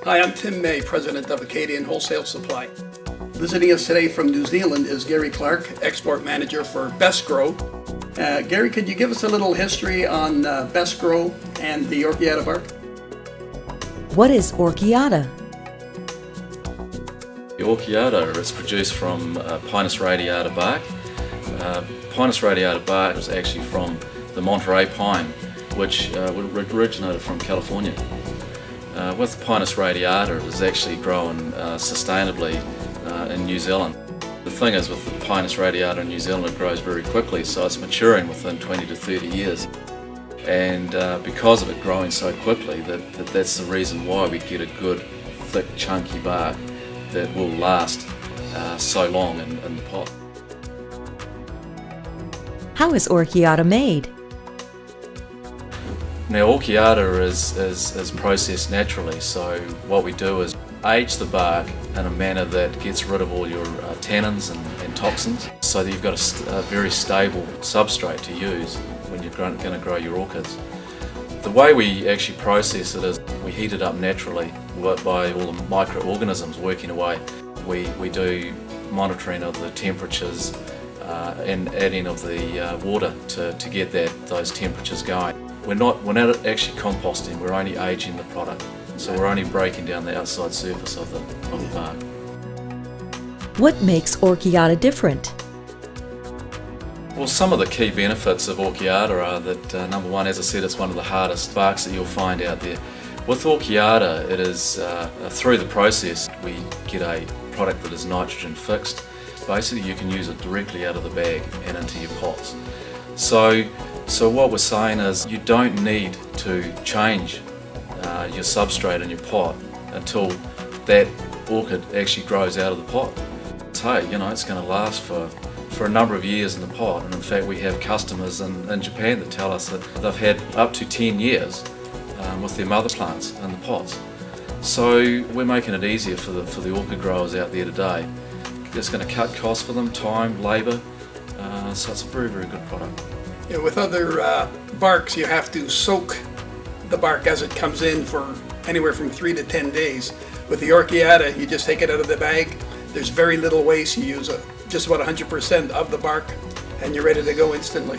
Hi, I'm Tim May, President of Acadian Wholesale Supply. Visiting us today from New Zealand is Gary Clark, Export Manager for Besgrow. Gary, could you give us a little history on Besgrow and the Orchiata bark? What is Orchiata? The Orchiata is produced from Pinus radiata bark. Pinus radiata bark is actually from the Monterey pine, which originated from California. With Pinus radiata, it is actually grown sustainably in New Zealand. The thing is, with the Pinus radiata in New Zealand, it grows very quickly, so it's maturing within 20 to 30 years. And because of it growing so quickly, that's the reason why we get a good, thick, chunky bark that will last so long in the pot. How is Orchiata made? Now, Orchiata is processed naturally, so what we do is age the bark in a manner that gets rid of all your tannins and toxins, so that you've got a very stable substrate to use when you're going to grow your orchids. The way we actually process it is we heat it up naturally by all the microorganisms working away. We do monitoring of the temperatures and adding of the water to get those temperatures going. We're not actually composting, we're only aging the product. So we're only breaking down the outside surface of the bark. What makes Orchiata different? Well, some of the key benefits of Orchiata are that, number one, as I said, it's one of the hardest barks that you'll find out there. With Orchiata, it is, through the process, we get a product that is nitrogen fixed. Basically, you can use it directly out of the bag and into your pots. So what we're saying is you don't need to change your substrate in your pot until that orchid actually grows out of the pot. So, it's going to last for a number of years in the pot, and in fact we have customers in Japan that tell us that they've had up to 10 years with their mother plants in the pots. So we're making it easier for the orchid growers out there today. It's going to cut costs for them, time, labour, so it's a very, very good product. Yeah, with other barks, you have to soak the bark as it comes in for anywhere from 3 to 10 days. With the Orchiata, you just take it out of the bag. There's very little waste. You use just about 100% of the bark, and you're ready to go instantly.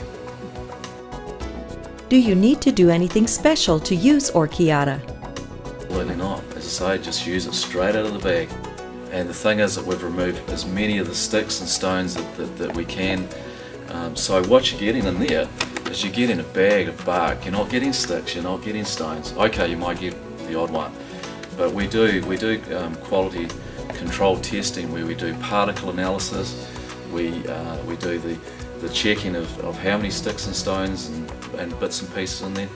Do you need to do anything special to use Orchiata? Absolutely not. As I say, just use it straight out of the bag. And the thing is that we've removed as many of the sticks and stones that we can. So what you're getting in there is you're getting a bag of bark. You're not getting sticks, you're not getting stones. Okay, you might get the odd one, but we do quality control testing where we do particle analysis. We do the checking of how many sticks and stones and bits and pieces in there.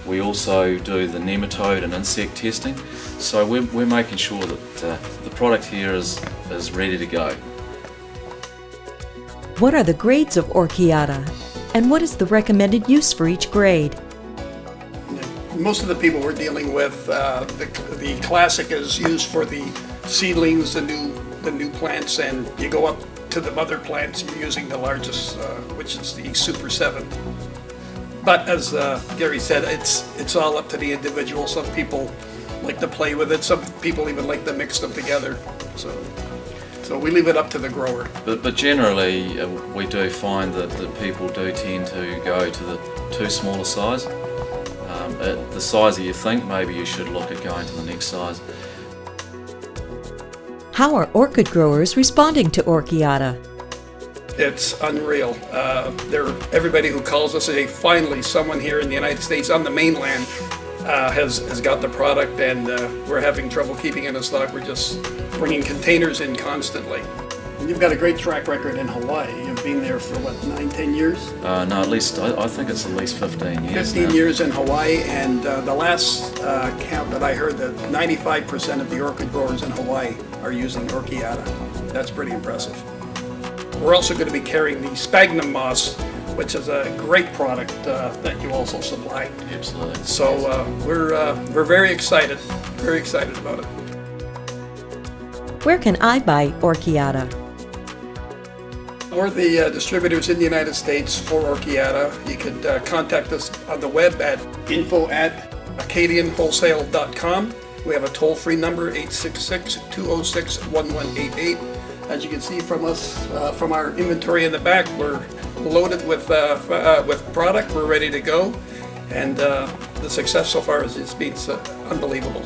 We also do the nematode and insect testing. So we're making sure that the product here is ready to go. What are the grades of Orchiata, and what is the recommended use for each grade? Most of the people we're dealing with, the classic is used for the seedlings, the new plants, and you go up to the mother plants, you're using the largest, which is the Super 7. But as Gary said, it's all up to the individual. Some people like to play with it, some people even like to mix them together. So we leave it up to the grower. But generally, we do find that people do tend to go to the too smaller size. At the size that you think, maybe you should look at going to the next size. How are orchid growers responding to Orchiata? It's unreal. Everybody who calls us say, finally, someone here in the United States on the mainland has got the product, and we're having trouble keeping it in stock. We're just bringing containers in constantly. And you've got a great track record in Hawaii. You've been there for what, 9-10 years? No, at least I think it's at least 15 years. 15 years in Hawaii, and the last count that I heard, that 95% of the orchid growers in Hawaii are using Orchiata. That's pretty impressive. We're also going to be carrying the sphagnum moss, which is a great product that you also supply. Absolutely. So we're very excited about it. Where can I buy Orchiata? We're the distributors in the United States for Orchiata. You can contact us on the web at info@acadianwholesale.com, We have a toll-free number, 866-206-1188. As you can see from us, from our inventory in the back, we're loaded with product. We're ready to go, and the success so far has been unbelievable.